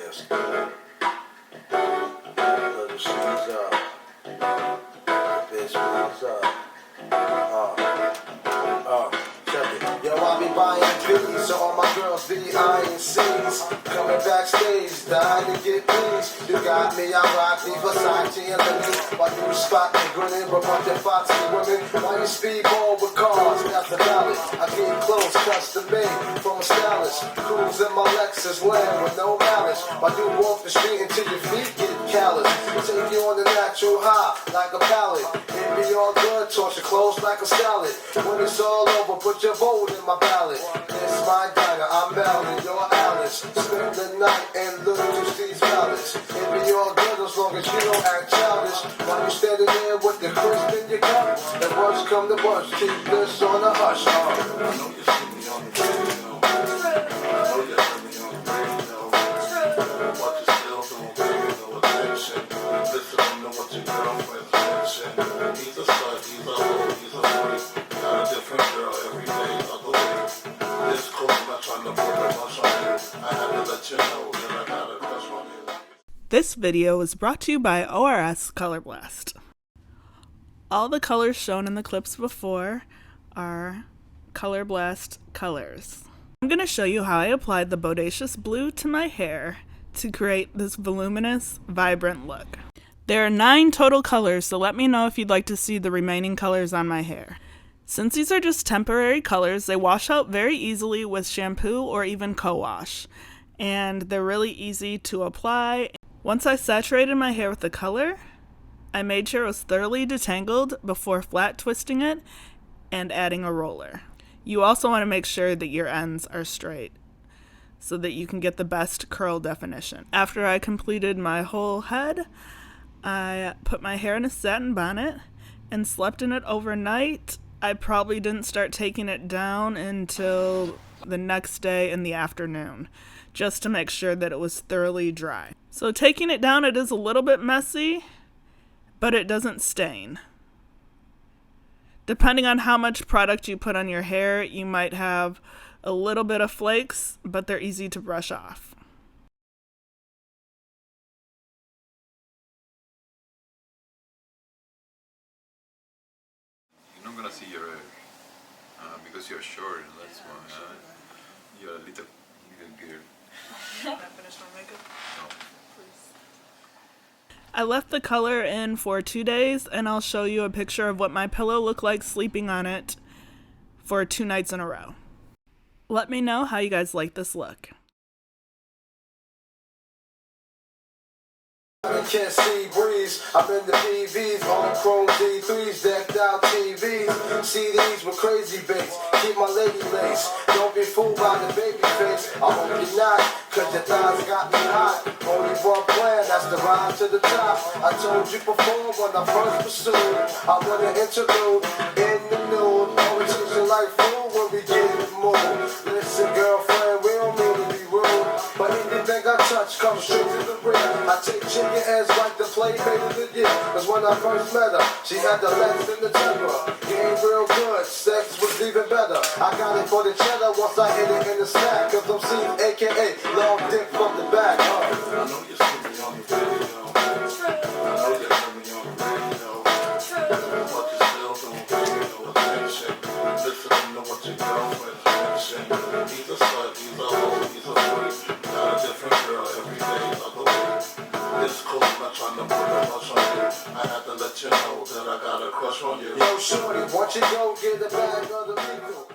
Let's go. Little shoes up. Bitch, what's up? Check it. Yo, I be buying B's, so all my girls be eyeing C's. Coming backstage, dying to get pleased. You got me, I rock me, Versace and Lemon. While you spot me grinning, but bunch of foxy women. While you speedball with cars, that's the ballot. I get clothes custom made from a stylist. Cruise in my Lexus land with no malice. While you walk the street until your feet get callous. Take you on the natural high like a pallet. It be all good, toss your clothes like a salad. When it's all over, put your vote in my ballot. It's my diner, I'm Melvin, you're Alice. Spend the night and look to Steve's palace. It be all good as long as you don't act childish. While you standing there with the crisp in your cup, and worst come to worst, keep this on the hush. I know you see me on the radio. I know you heard me on the radio. What you still doing, baby, no attention. Listening to what your girlfriend's mention. He's a slut, he's a hoe, he's a freak. Got a different girl every day of the week. This cool, I'm not trying to put a rush on you. I had to let you know that I got a crush on you. This video was brought to you by ORS ColorBlast. All the colors shown in the clips before are ColorBlast colors. I'm going to show you how I applied the bodacious blue to my hair to create this voluminous, vibrant look. There are 9 total colors, so let me know if you'd like to see the remaining colors on my hair. Since these are just temporary colors, they wash out very easily with shampoo or even co-wash, and they're really easy to apply. Once I saturated my hair with the color, I made sure it was thoroughly detangled before flat twisting it and adding a roller. You also want to make sure that your ends are straight so that you can get the best curl definition. After I completed my whole head, I put my hair in a satin bonnet and slept in it overnight. I probably didn't start taking it down until the next day in the afternoon, just to make sure that it was thoroughly dry. So taking it down, it is a little bit messy, but it doesn't stain. Depending on how much product you put on your hair, you might have a little bit of flakes, but they're easy to brush off. You're not gonna see your hair because you're short. That's why you're a little girl. Can I finish my makeup? No. I left the color in for 2 days, and I'll show you a picture of what my pillow looked like sleeping on it for 2 nights in a row. Let me know how you guys like this look. I can't see breeze. I'm in the PVs, on chrome D3s, decked out TVs, CDs with crazy bass. Keep my lady lace. Don't be fooled by the baby face. I hope you're not, cause your thighs got me hot. Only one plan, that's the ride to the top. I told you before when I first pursued. I want an interlude in the nude. Always teaching like food when we get in the mood. Listen, girlfriend, we don't mean to be rude, but anything I touch comes straight to the rim. I take chicken heads like the playmate of the year. Cause when I first met her, she had the length and the temper. Game real good, sex was even better. I got it for the cheddar once I hit it in the snack. Cause I'm seen aka long dick from the back. I know you see me on the video. I know you heard me on the radio. What you still doing, baby, no attention. Listening to what your girlfriend's mention. He's a slut, he's a hoe, he's a freak. Got a different girl every day of the week. This cool, I'm not trying to put a rush on you. I had to let you know that I got a crush on you. Yo, shorty, once you go get the bag of the legal.